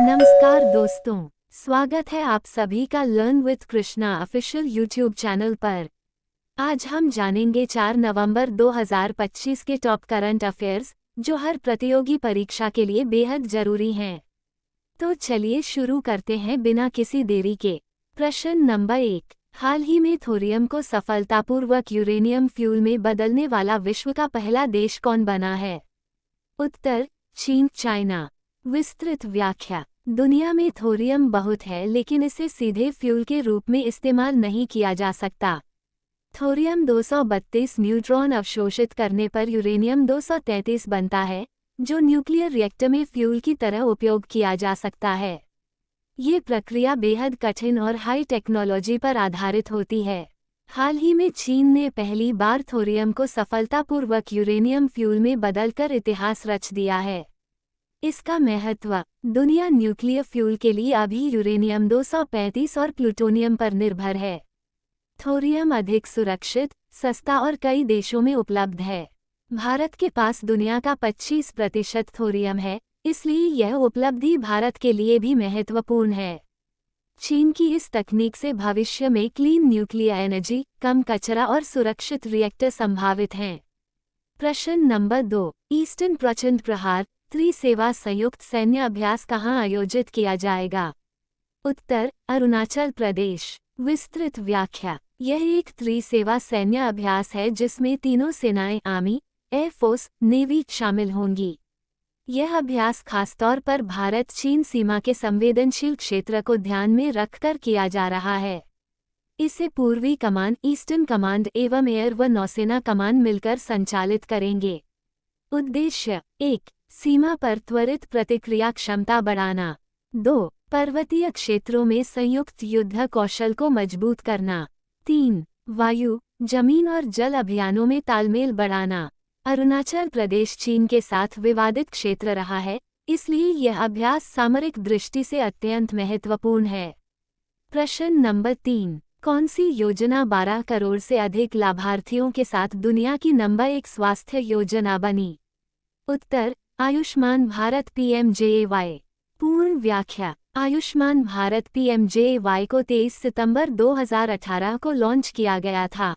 नमस्कार दोस्तों, स्वागत है आप सभी का learn with Krishna official YouTube channel पर। आज हम जानेंगे 4 नवंबर 2025 के टॉप करंट अफेयर्स जो हर प्रतियोगी परीक्षा के लिए बेहद जरूरी हैं। तो चलिए शुरू करते हैं बिना किसी देरी के। प्रश्न नंबर 1, हाल ही में थोरियम को सफलतापूर्वक यूरेनियम फ्यूल में बदलने वाला विश्व का पहला देश कौन बना है? उत्तर, चीन, चाइना। विस्तृत व्याख्या। दुनिया में थोरियम बहुत है लेकिन इसे सीधे फ्यूल के रूप में इस्तेमाल नहीं किया जा सकता। थोरियम 232 न्यूट्रॉन अवशोषित करने पर यूरेनियम 233 बनता है, जो न्यूक्लियर रिएक्टर में फ्यूल की तरह उपयोग किया जा सकता है। ये प्रक्रिया बेहद कठिन और हाई टेक्नोलॉजी पर आधारित होती है। हाल ही में चीन ने पहली बार थोरियम को सफलतापूर्वक यूरेनियम फ्यूल में बदलकर इतिहास रच दिया है। इसका महत्व, दुनिया न्यूक्लियर फ्यूल के लिए अभी यूरेनियम 235 और प्लूटोनियम पर निर्भर है। थोरियम अधिक सुरक्षित, सस्ता और कई देशों में उपलब्ध है। भारत के पास दुनिया का 25% थोरियम है, इसलिए यह उपलब्धि भारत के लिए भी महत्वपूर्ण है। चीन की इस तकनीक से भविष्य में क्लीन न्यूक्लियर एनर्जी, कम कचरा और सुरक्षित रिएक्टर संभावित हैं। प्रश्न नंबर 2, ईस्टर्न प्रचंड प्रहार त्रिसेवा संयुक्त सैन्य अभ्यास कहाँ आयोजित किया जाएगा? उत्तर, अरुणाचल प्रदेश। विस्तृत व्याख्या। यह एक त्रिसेवा सैन्य अभ्यास है जिसमें तीनों सेनाएं आर्मी, एयरफोर्स, नेवी शामिल होंगी। यह अभ्यास खासतौर पर भारत चीन सीमा के संवेदनशील क्षेत्र को ध्यान में रखकर किया जा रहा है। इसे पूर्वी कमान, ईस्टर्न कमांड एवं एयर व नौसेना कमान मिलकर संचालित करेंगे। उद्देश्य, 1, सीमा पर त्वरित प्रतिक्रिया क्षमता बढ़ाना। 2, पर्वतीय क्षेत्रों में संयुक्त युद्ध कौशल को मजबूत करना। 3, वायु, जमीन और जल अभियानों में तालमेल बढ़ाना। अरुणाचल प्रदेश चीन के साथ विवादित क्षेत्र रहा है, इसलिए यह अभ्यास सामरिक दृष्टि से अत्यंत महत्वपूर्ण है। प्रश्न नंबर 3, कौन सी योजना 12 करोड़ से अधिक लाभार्थियों के साथ दुनिया की नंबर 1 स्वास्थ्य योजना बनी? उत्तर, आयुष्मान भारत PMJAY। पूर्ण व्याख्या। आयुष्मान भारत PMJAY को 23 सितंबर 2018 को लॉन्च किया गया था।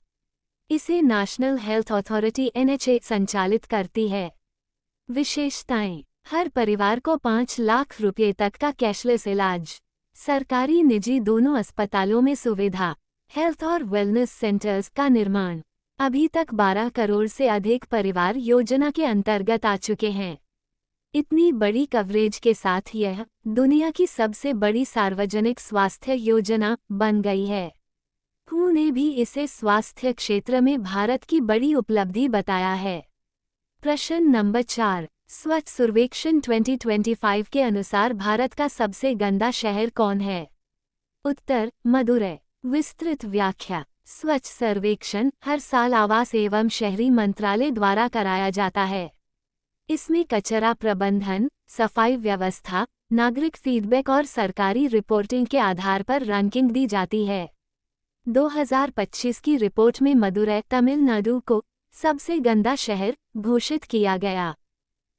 इसे नेशनल हेल्थ अथॉरिटी NHA संचालित करती है। विशेषताएं, हर परिवार को 5 लाख रुपये तक का कैशलेस इलाज, सरकारी निजी दोनों अस्पतालों में सुविधा, हेल्थ और वेलनेस सेंटर्स का निर्माण। अभी तक 12 करोड़ से अधिक परिवार योजना के अंतर्गत आ चुके हैं। इतनी बड़ी कवरेज के साथ यह दुनिया की सबसे बड़ी सार्वजनिक स्वास्थ्य योजना बन गई है। WHO ने भी इसे स्वास्थ्य क्षेत्र में भारत की बड़ी उपलब्धि बताया है। प्रश्न नंबर 4, स्वच्छ सर्वेक्षण 2025 के अनुसार भारत का सबसे गंदा शहर कौन है? उत्तर, मदुरै। विस्तृत व्याख्या। स्वच्छ सर्वेक्षण हर साल आवास एवं शहरी मंत्रालय द्वारा कराया जाता है। इसमें कचरा प्रबंधन, सफाई व्यवस्था, नागरिक फीडबैक और सरकारी रिपोर्टिंग के आधार पर रैंकिंग दी जाती है। 2025 की रिपोर्ट में मदुरै, तमिलनाडु को सबसे गंदा शहर घोषित किया गया।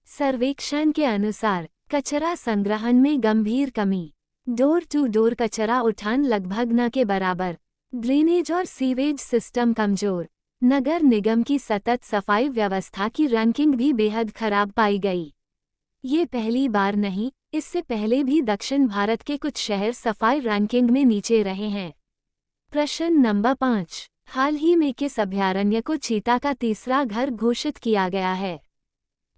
सर्वेक्षण के अनुसार कचरा संग्रहण में गंभीर कमी, डोर टू डोर कचरा उठान लगभग न के बराबर, ड्रेनेज और सीवेज सिस्टम कमजोर, नगर निगम की सतत सफाई व्यवस्था की रैंकिंग भी बेहद खराब पाई गई। ये पहली बार नहीं, इससे पहले भी दक्षिण भारत के कुछ शहर सफाई रैंकिंग में नीचे रहे हैं। प्रश्न नंबर 5, हाल ही में किस अभयारण्य को चीता का तीसरा घर घोषित किया गया है?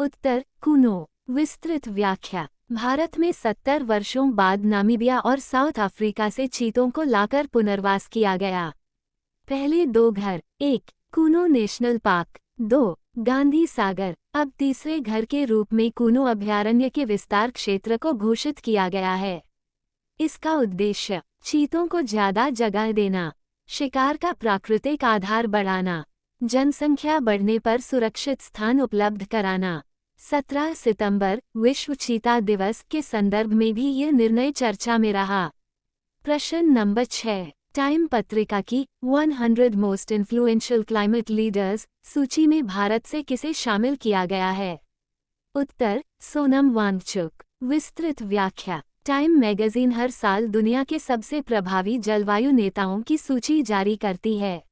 उत्तर, कुनो। विस्तृत व्याख्या। भारत में 70 वर्षों बाद नामीबिया और साउथ अफ्रीका से चीतों को लाकर पुनर्वास किया गया। पहले 2 घर, 1, कुनो नेशनल पार्क, 2, गांधी सागर। अब तीसरे घर के रूप में कुनो अभयारण्य के विस्तार क्षेत्र को घोषित किया गया है। इसका उद्देश्य चीतों को ज्यादा जगह देना, शिकार का प्राकृतिक आधार बढ़ाना, जनसंख्या बढ़ने पर सुरक्षित स्थान उपलब्ध कराना। 17 सितंबर विश्व चीता दिवस के संदर्भ में भी यह निर्णय चर्चा में रहा। प्रश्न नंबर 6, टाइम पत्रिका की 100 मोस्ट इन्फ्लुएंशियल क्लाइमेट लीडर्स सूची में भारत से किसे शामिल किया गया है? उत्तर, सोनम वांगचुक। विस्तृत व्याख्या। टाइम मैगजीन हर साल दुनिया के सबसे प्रभावी जलवायु नेताओं की सूची जारी करती है।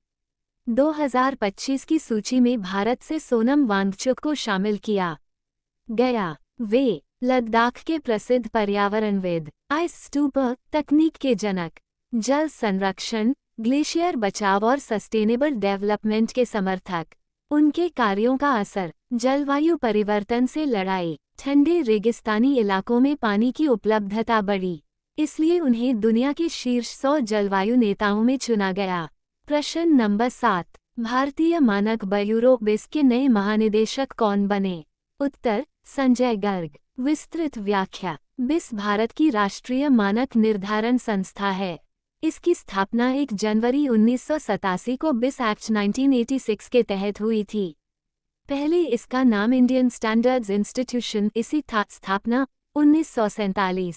2025 की सूची में भारत से सोनम वांगचुक को शामिल किया गया। वे लद्दाख के प्रसिद्ध पर्यावरणविद, आइस स्टूपर तकनीक के जनक, जल संरक्षण, ग्लेशियर बचाव और सस्टेनेबल डेवलपमेंट के समर्थक। उनके कार्यों का असर, जलवायु परिवर्तन से लड़ाई, ठंडे रेगिस्तानी इलाकों में पानी की उपलब्धता बढ़ी, इसलिए उन्हें दुनिया के शीर्ष 100 जलवायु नेताओं में चुना गया। प्रश्न नंबर 7, भारतीय मानक ब्यूरो बिस के नए महानिदेशक कौन बने? उत्तर, संजय गर्ग। विस्तृत व्याख्या। बिस भारत की राष्ट्रीय मानक निर्धारण संस्था है। इसकी स्थापना 1 जनवरी 1987 को बिस एक्ट 1986 के तहत हुई थी। पहले इसका नाम इंडियन स्टैंडर्ड्स इंस्टीट्यूशन इसी था। स्थापना 1947।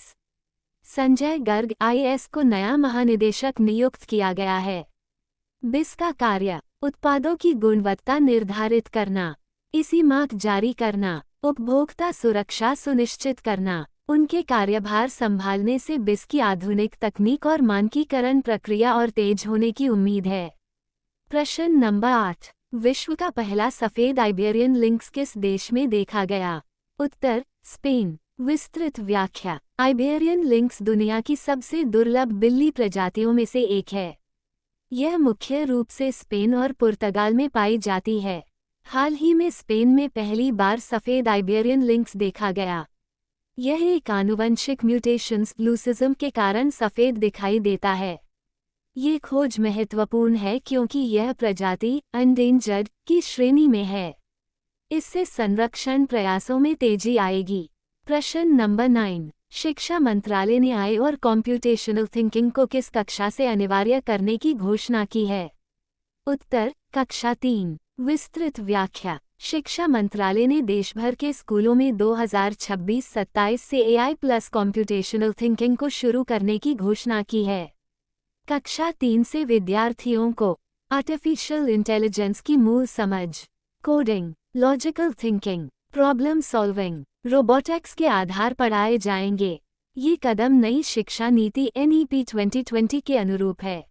संजय गर्ग आईएएस को नया महानिदेशक नियुक्त किया गया है। बिस का कार्य, उत्पादों की गुणवत्ता निर्धारित करना, इसी मार्क जारी करना, उपभोक्ता सुरक्षा सुनिश्चित करना। उनके कार्यभार संभालने से बिस की आधुनिक तकनीक और मानकीकरण प्रक्रिया और तेज होने की उम्मीद है। प्रश्न नंबर 8, विश्व का पहला सफेद आइबेरियन लिंक्स किस देश में देखा गया? उत्तर, स्पेन। विस्तृत व्याख्या। आइबेरियन लिंक्स दुनिया की सबसे दुर्लभ बिल्ली प्रजातियों में से एक है। यह मुख्य रूप से स्पेन और पुर्तगाल में पाई जाती है। हाल ही में स्पेन में पहली बार सफेद आइबेरियन लिंक्स देखा गया। यह एक आनुवंशिक म्यूटेशंस लूसिज्म के कारण सफेद दिखाई देता है। ये खोज महत्वपूर्ण है क्योंकि यह प्रजाति एंडेंजर्ड की श्रेणी में है। इससे संरक्षण प्रयासों में तेजी आएगी। प्रश्न नंबर 9, शिक्षा मंत्रालय ने AI और कॉम्प्यूटेशनल थिंकिंग को किस कक्षा से अनिवार्य करने की घोषणा की है? उत्तर, कक्षा 3। विस्तृत व्याख्या। शिक्षा मंत्रालय ने देश भर के स्कूलों में 2026-27 से AI प्लस कॉम्प्यूटेशनल थिंकिंग को शुरू करने की घोषणा की है। कक्षा 3 से विद्यार्थियों को आर्टिफिशियल इंटेलिजेंस की मूल समझ, coding, logical thinking, problem solving, robotics के आधार पढ़ाए जाएंगे। ये कदम नई शिक्षा नीति NEP 2020 के अनुरूप है।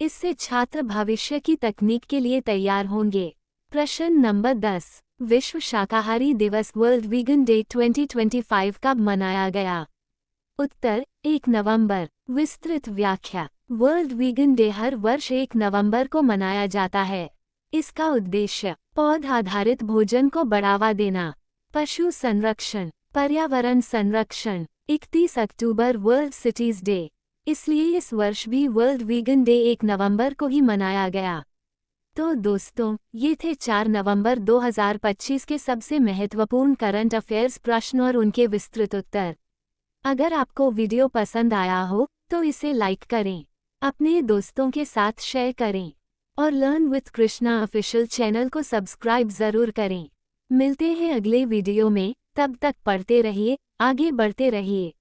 इससे छात्र भविष्य की तकनीक के लिए तैयार होंगे। प्रश्न नंबर 10, विश्व शाकाहारी दिवस वर्ल्ड वीगन डे 2025 कब मनाया गया? उत्तर, 1 नवंबर। विस्तृत व्याख्या। वर्ल्ड वीगन डे हर वर्ष 1 नवंबर को मनाया जाता है। इसका उद्देश्य पौधा आधारित भोजन को बढ़ावा देना, पशु संरक्षण, पर्यावरण संरक्षण। 31 अक्टूबर वर्ल्ड सिटीज डे, इसलिए इस वर्ष भी वर्ल्ड वीगन डे 1 नवंबर को ही मनाया गया। तो दोस्तों, ये थे 4 नवंबर 2025 के सबसे महत्वपूर्ण करंट अफेयर्स प्रश्न और उनके विस्तृत उत्तर। अगर आपको वीडियो पसंद आया हो तो इसे लाइक करें, अपने दोस्तों के साथ शेयर करें और learn with Krishna official channel को सब्सक्राइब ज़रूर करें। मिलते हैं अगले वीडियो में, तब तक पढ़ते रहिए, आगे बढ़ते रहिए।